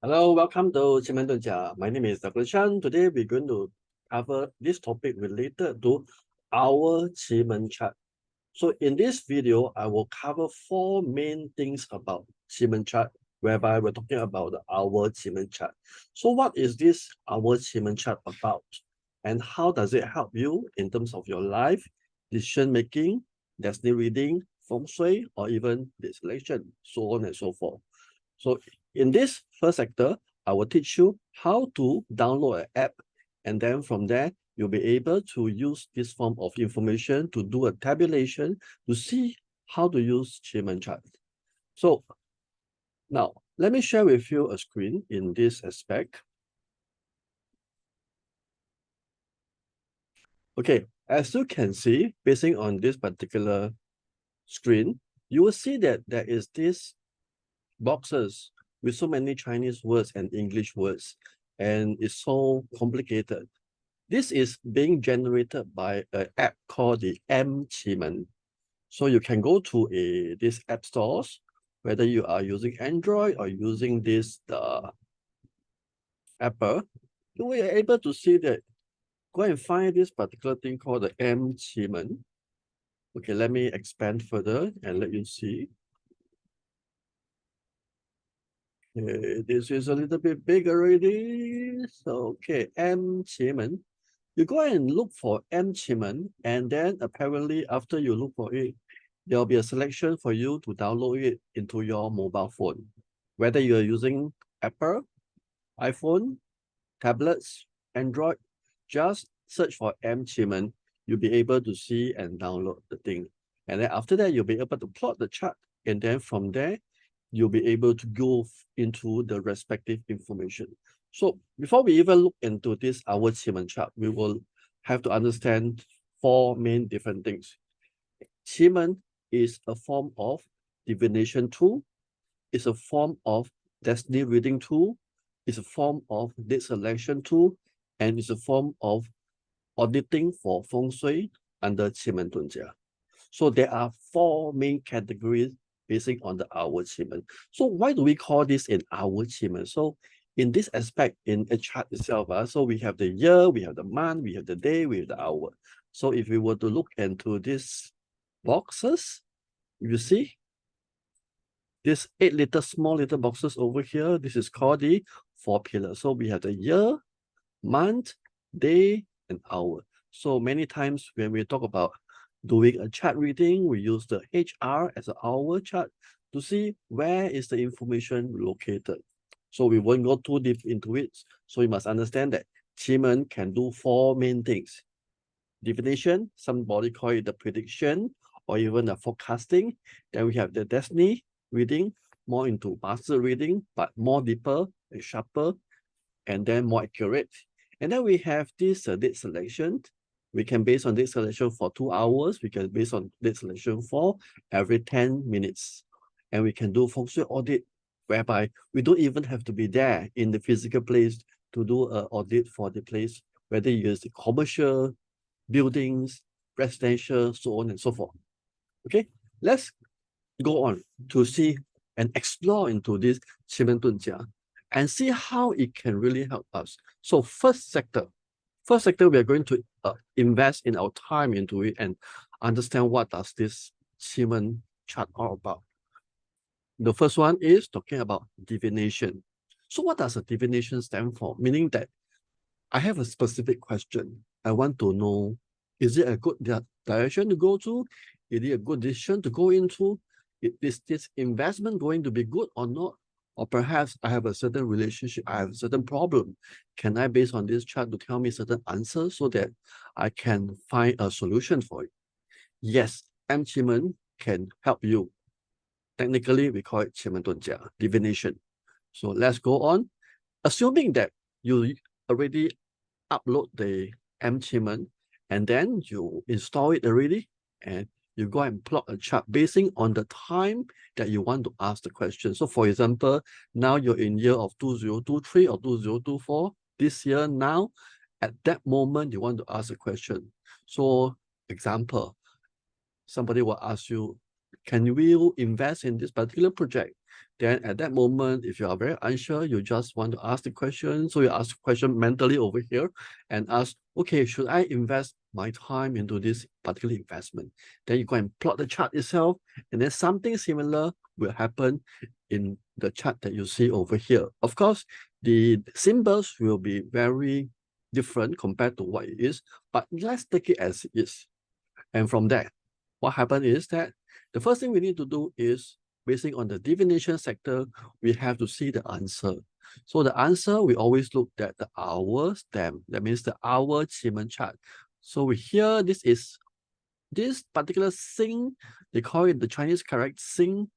Hello, welcome to Qimen Dunjia. My name is Dr. Chan. Today we're going to cover this topic related to our Qimen chart. So in this video, I will cover 4 main things about Qimen chart, whereby we're talking about the our Qimen chart. So what is this our Qimen chart about? And how does it help you in terms of your life, decision making, destiny reading, Feng Shui, or even the selection, so on and so forth. So in this first sector, I will teach you how to download an app, and then from there, you'll be able to use this form of information to do a tabulation to see how to use Qimen chart. So now, let me share with you a screen in this aspect. Okay, as you can see, basing on this particular screen, you will see that there is this boxes with so many Chinese words and English words, and it's so complicated. This is being generated by an app called the Qimen. So you can go to this app stores, whether you are using Android or using this Apple, you will be able to see that. Go and find this particular thing called the Qimen. Okay, let me expand further and let you see. This is a little bit big already. So, okay, Qimen. You go and look for Qimen, and then apparently after you look for it, there'll be a selection for you to download it into your mobile phone. Whether you're using Apple, iPhone, tablets, Android, just search for Qimen. You'll be able to see and download the thing. And then after that, you'll be able to plot the chart. And then from there, you'll be able to go into the respective information. So before we even look into this our Qimen chart, we will have to understand 4 main different things. Qimen is a form of divination tool, it's a form of destiny reading tool, it's a form of date selection tool, and it's a form of auditing for Feng Shui under Qimen Dunjia. So there are 4 main categories based on the hour Qimen. So why do we call this an hour Qimen? So in this aspect, in a chart itself, so we have the year, we have the month, we have the day, we have the hour. So if we were to look into these boxes, you see this 8 small little boxes over here, this is called the 4 pillars. So we have the year, month, day, and hour. So many times when we talk about doing a chart reading, we use the HR as an hour chart to see where is the information located. So we won't go too deep into it. So you must understand that Qimen can do 4 main things. Divination, somebody call it the prediction or even the forecasting. Then we have the destiny reading, more into master reading, but more deeper and sharper, and then more accurate. And then we have this date selection. We can base on date selection for 2 hours. We can base on date selection for every 10 minutes. And we can do Feng Shui audit, whereby we don't even have to be there in the physical place to do an audit for the place, whether you use the commercial, buildings, residential, so on and so forth. Okay, let's go on to see and explore into this Qimen Dunjia and see how it can really help us. So first sector, we are going to invest in our time into it and understand what does this Qimen chart all about. The first one is talking about divination. So what does a divination stand for? Meaning that I have a specific question. I want to know, is it a good direction to go to? Is it a good decision to go into? Is this investment going to be good or not? Or perhaps I have a certain relationship, I have a certain problem. Can I, based on this chart, to tell me certain answers so that I can find a solution for it? Yes, Qimen can help you. Technically, we call it Qimen Dunjia, divination. So let's go on. Assuming that you already upload the Qimen and then you install it already and you go and plot a chart basing on the time that you want to ask the question. So for example, now you're in year of 2023 or 2024. This year now, at that moment, you want to ask a question. So example, somebody will ask you, can we invest in this particular project? Then at that moment, if you are very unsure, you just want to ask the question. So you ask the question mentally over here and ask, okay, should I invest my time into this particular investment? Then you go and plot the chart itself, and then something similar will happen in the chart that you see over here. Of course, the symbols will be very different compared to what it is, but let's take it as it is. And from there, what happened is that the first thing we need to do is, basing on the divination sector, we have to see the answer. So the answer, we always look at the hour stamp. That means the hour Qimen chart. So here, this particular Sing, they call it the Chinese character Sing,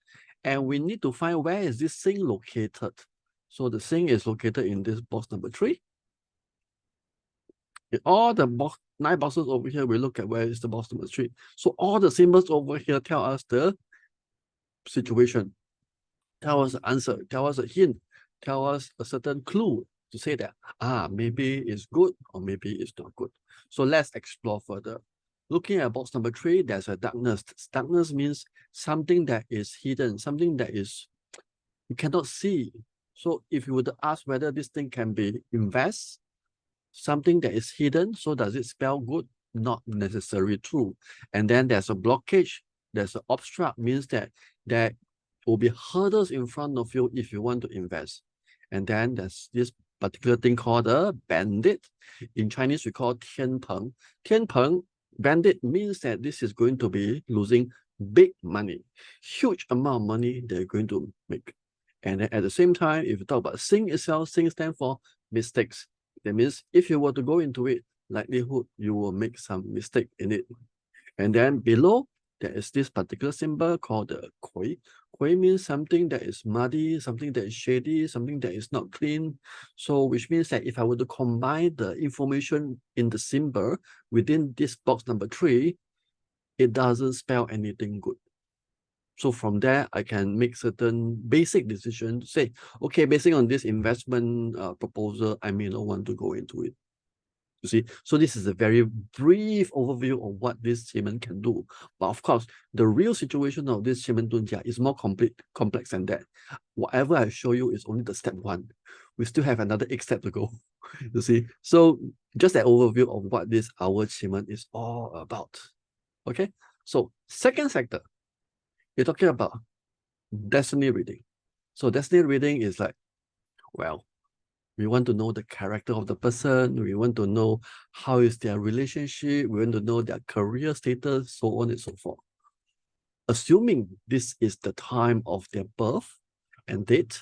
and we need to find where is this Sing located. So the Sing is located in this box number 3. In all the 9 boxes over here, we look at where is the box number 3. So all the symbols over here tell us the situation, tell us the answer, tell us a hint, tell us a certain clue to say that, maybe it's good or maybe it's not good. So let's explore further. Looking at box number 3, there's a darkness. Darkness means something that is hidden, something that is you cannot see. So if you were to ask whether this thing can be invest, something that is hidden, so does it spell good? Not necessarily true. And then there's a blockage, there's an obstruct, means that there will be hurdles in front of you if you want to invest. And then there's this particular thing called a bandit. In Chinese, we call tianpeng. Tianpeng, bandit means that this is going to be losing big money, huge amount of money they're going to make. And then at the same time, if you talk about Sing itself, Sing stands for mistakes. That means if you were to go into it, likelihood you will make some mistake in it. And then below, there is this particular symbol called the Kui. Kui means something that is muddy, something that is shady, something that is not clean. So which means that if I were to combine the information in the symbol within this box number 3, it doesn't spell anything good. So from there, I can make certain basic decisions to say, okay, based on this investment proposal, I may not want to go into it. You see, so this is a very brief overview of what this Qimen can do. But of course, the real situation of this Qimen Dunjia is more complex than that. Whatever I show you is only the step 1. We still have another 8 steps to go. You see, so just an overview of what this Hour Qimen is all about. Okay, so second sector, you're talking about destiny reading. So destiny reading is like, well, we want to know the character of the person. We want to know how is their relationship. We want to know their career status, so on and so forth. Assuming this is the time of their birth and date,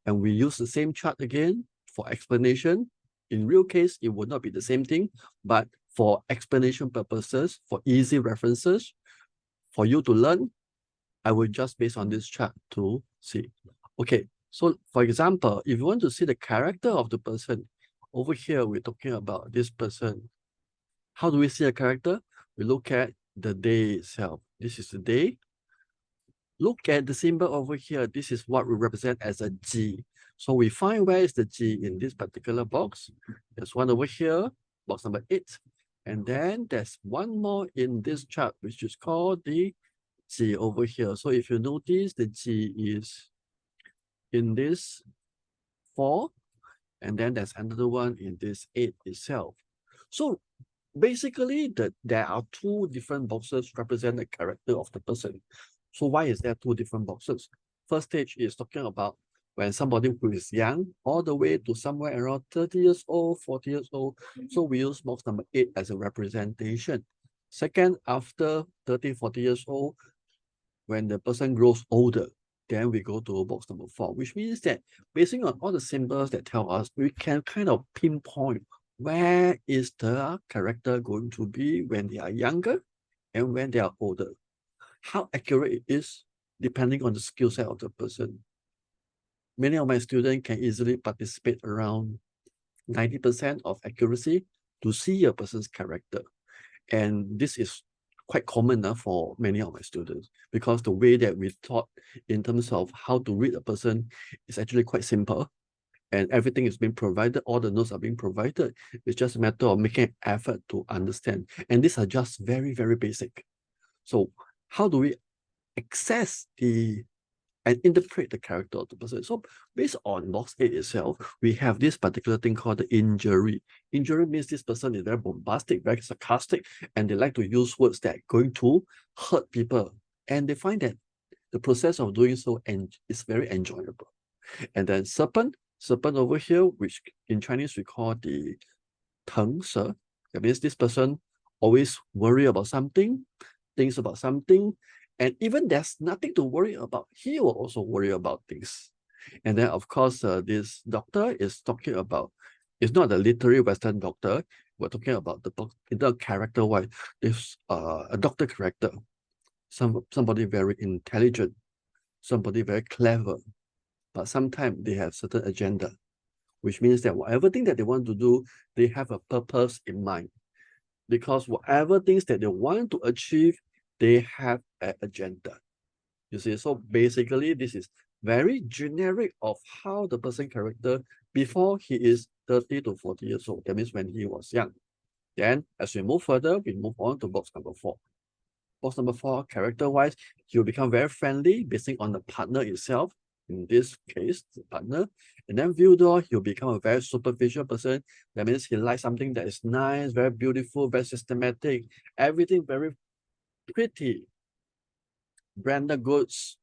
and we use the same chart again for explanation. In real case, it would not be the same thing, but for explanation purposes, for easy references, for you to learn, I will just base on this chart to see. Okay, so for example, if you want to see the character of the person, over here we're talking about this person. How do we see a character? We look at the day itself. This is the day. Look at the symbol over here. This is what we represent as a G. So we find where is the G in this particular box. There's one over here, box number 8. And then there's one more in this chart, which is called the G over here. So if you notice, the G is in this 4, and then there's another one in this 8 itself. So basically, there are 2 different boxes represent the character of the person. So why is there 2 different boxes? First stage is talking about when somebody who is young, all the way to somewhere around 30 years old, 40 years old. So we use box number 8 as a representation. Second, after 30, 40 years old, when the person grows older, then we go to box number 4, which means that basing on all the symbols that tell us, we can kind of pinpoint where is the character going to be when they are younger and when they are older. How accurate it is depending on the skill set of the person. Many of my students can easily participate around 90% of accuracy to see a person's character. And this is quite common for many of my students, because the way that we taught in terms of how to read a person is actually quite simple, and everything is being provided, all the notes are being provided. It's just a matter of making an effort to understand. And these are just very, very basic. So how do we access the and interpret the character of the person. So based on box 8 itself, we have this particular thing called the injury. Injury means this person is very bombastic, very sarcastic, and they like to use words that are going to hurt people. And they find that the process of doing so is very enjoyable. And then serpent over here, which in Chinese we call the Teng Se. That means this person always worry about something, thinks about something, and even there's nothing to worry about, he will also worry about things. And then, of course, this doctor is talking about, it's not the literary Western doctor, we're talking about the character-wise, this a doctor character, somebody very intelligent, somebody very clever, but sometimes they have certain agenda, which means that whatever thing that they want to do, they have a purpose in mind. Because whatever things that they want to achieve, they have an agenda. You see, so basically this is very generic of how the person character before he is 30 to 40 years old. That means when he was young. Then as we move further, we move on to box number 4. Box number 4, character-wise, he will become very friendly based on the partner itself. In this case, the partner. And then view door, he'll become a very superficial person. That means he likes something that is nice, very beautiful, very systematic, everything very pretty. Branded goods,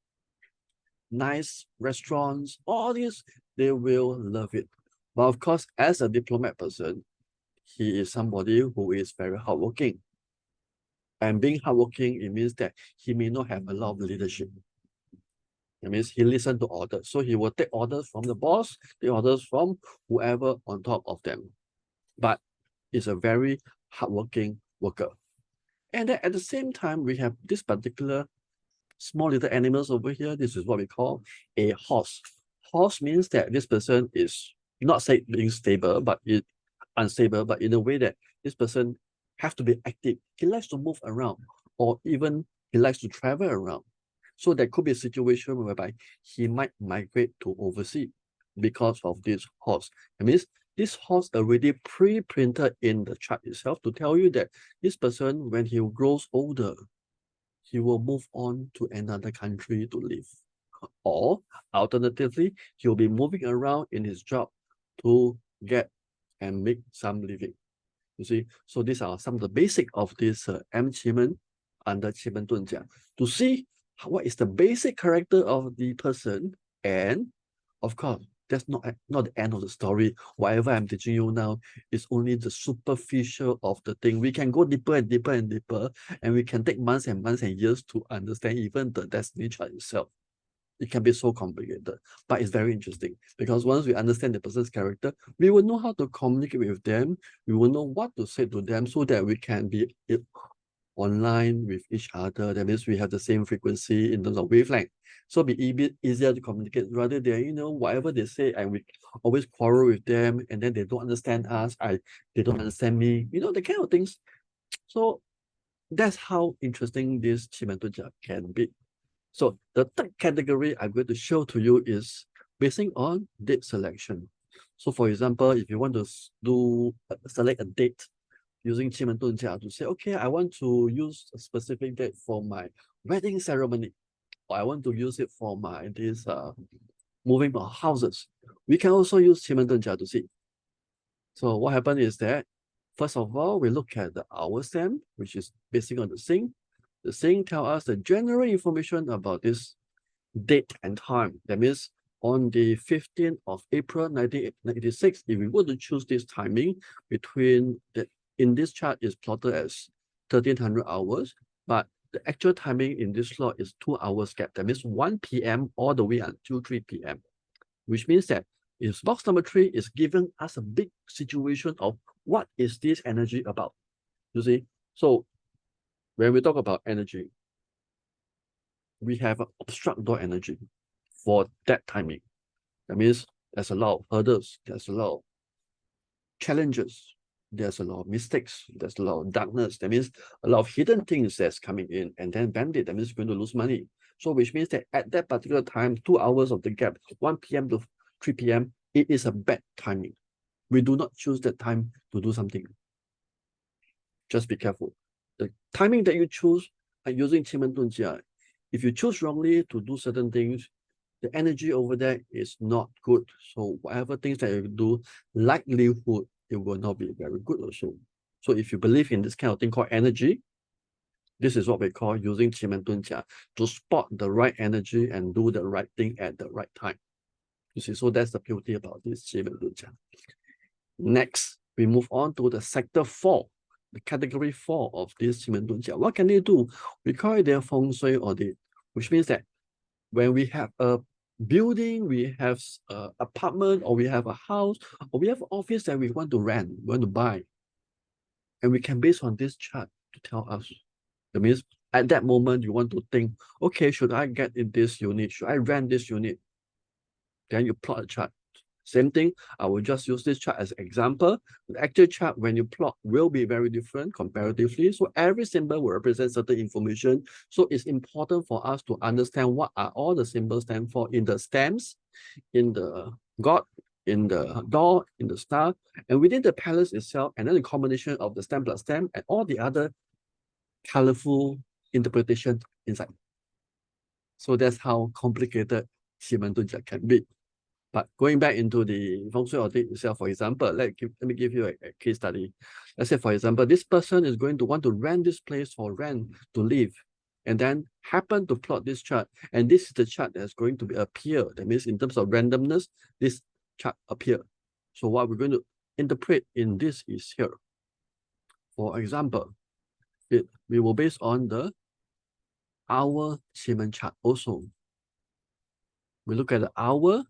nice restaurants, all these, they will love it. But of course, as a diplomat person, he is somebody who is very hardworking. And being hardworking, it means that he may not have a lot of leadership. That means he listens to orders. So he will take orders from the boss, take orders from whoever on top of them. But he's a very hardworking worker. And then at the same time, we have this particular small little animals over here. This is what we call a horse. Horse means that this person is not say being stable, but unstable, but in a way that this person has to be active. He likes to move around, or even he likes to travel around. So there could be a situation whereby he might migrate to overseas because of this horse. That means this horse already pre-printed in the chart itself to tell you that this person, when he grows older, he will move on to another country to live. Or alternatively, he'll be moving around in his job to get and make some living. You see, so these are some of the basic of this M Qimen under Qimen Dunjia to see what is the basic character of the person. And of course, that's not the end of the story. Whatever I'm teaching you now is only the superficial of the thing. We can go deeper and deeper and deeper, and we can take months and months and years to understand even the destiny chart itself. It can be so complicated, but it's very interesting because once we understand the person's character, we will know how to communicate with them. We will know what to say to them so that we can be online with each other. That means we have the same frequency in terms of wavelength. So it'll be easier to communicate rather than, whatever they say, and we always quarrel with them, and then they don't understand us. They don't understand me, the kind of things. So that's how interesting this Qimen Dunjia can be. So the third category I'm going to show to you is basing on date selection. So for example, if you want to select a date using Qimen Dunjia to say, okay, I want to use a specific date for my wedding ceremony, or I want to use it for my moving of houses. We can also use Qimen Dunjia to see. So what happened is that, first of all, we look at the hour stamp, which is basing on the Sing. The Sing tells us the general information about this date and time. That means on the 15th of April 1986, if we were to choose this timing in this chart is plotted as 1300 hours, but the actual timing in this slot is 2 hours gap. That means 1 p.m. all the way until 3 p.m., which means that if box number 3 is giving us a big situation of what is this energy about. You see, so when we talk about energy, we have an obstruct door energy for that timing. That means there's a lot of hurdles, there's a lot of challenges, there's a lot of mistakes, there's a lot of darkness. That means a lot of hidden things that's coming in, and then bandit, that means you're going to lose money. So which means that at that particular time, 2 hours of the gap, 1 p.m. to 3 p.m., it is a bad timing. We do not choose that time to do something. Just be careful. The timing that you choose using Qimen Dunjia, if you choose wrongly to do certain things, the energy over there is not good. So whatever things that you do, likelihood it will not be very good also. So if you believe in this kind of thing called energy, this is what we call using Qimen Dunjia to spot the right energy and do the right thing at the right time. You see, so that's the beauty about this Qimen Dunjia. Next, we move on to the sector 4, the category 4 of this Qimen Dunjia. What can they do? We call it their Feng Shui audit, which means that when we have a building, we have an apartment, or we have a house, or we have an office that we want to rent, we want to buy, and we can base on this chart to tell us. That means at that moment, you want to think, okay, should I get in this unit? Should I rent this unit? Then you plot a chart. Same thing, I will just use this chart as an example. The actual chart, when you plot, will be very different comparatively. So every symbol will represent certain information. So it's important for us to understand what are all the symbols stand for in the stems, in the god, in the door, in the star, and within the palace itself, and then the combination of the stem plus stem and all the other colorful interpretation inside. So that's how complicated Qimen Dunjia can be. But going back into the Feng Shui audit itself, for example, let me give you a case study. Let's say, for example, this person is going to want to rent this place for rent to live, and then happen to plot this chart. And this is the chart that's going to appear. That means in terms of randomness, this chart appear. So what we're going to interpret in this is here. For example, we will base on the Hour Qimen Chart also. We look at the hour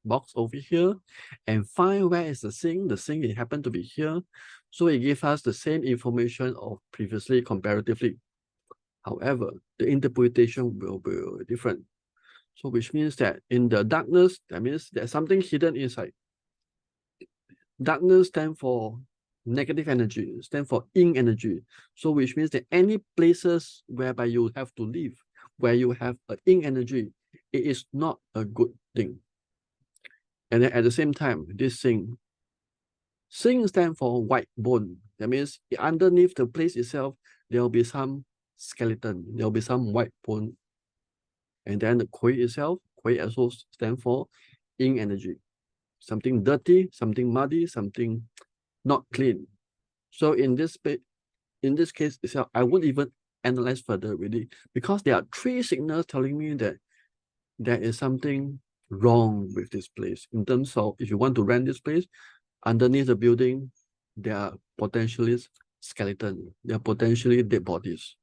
box over here and find where is the thing. The thing it happened to be here. So it gives us the same information of previously comparatively. However, the interpretation will be different. So which means that in the darkness, that means there's something hidden inside. Darkness stands for negative energy, stands for yin energy. So which means that any places whereby you have to live, where you have a yin energy, it is not a good thing. And then at the same time, this Sing stands for white bone. That means underneath the place itself, there will be some skeleton, there will be some white bone. And then the Kui itself, Kui also stands for yin energy. Something dirty, something muddy, something not clean. So in this case itself, I won't even analyze further really, because there are 3 signals telling me that there is something wrong with this place. In terms of if you want to rent this place, underneath the building, there are potentially skeleton, there are potentially dead bodies.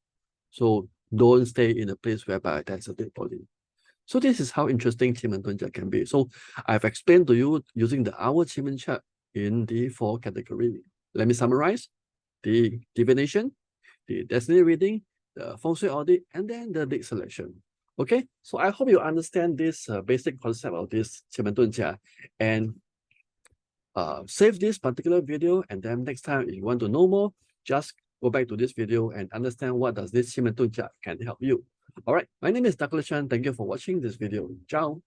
So don't stay in a place whereby there's a dead body. So this is how interesting Qimen Dunjia can be. So I've explained to you using the Hour Qimen Chart in the 4 categories. Let me summarize: the divination, the destiny reading, the Feng Shui audit, and then the date selection. Okay, so I hope you understand this basic concept of this Qimen Dunjia, and save this particular video, and then next time if you want to know more, just go back to this video and understand what does this Qimen Dunjia can help you. All right, my name is Dr. Chan. Thank you for watching this video. Ciao.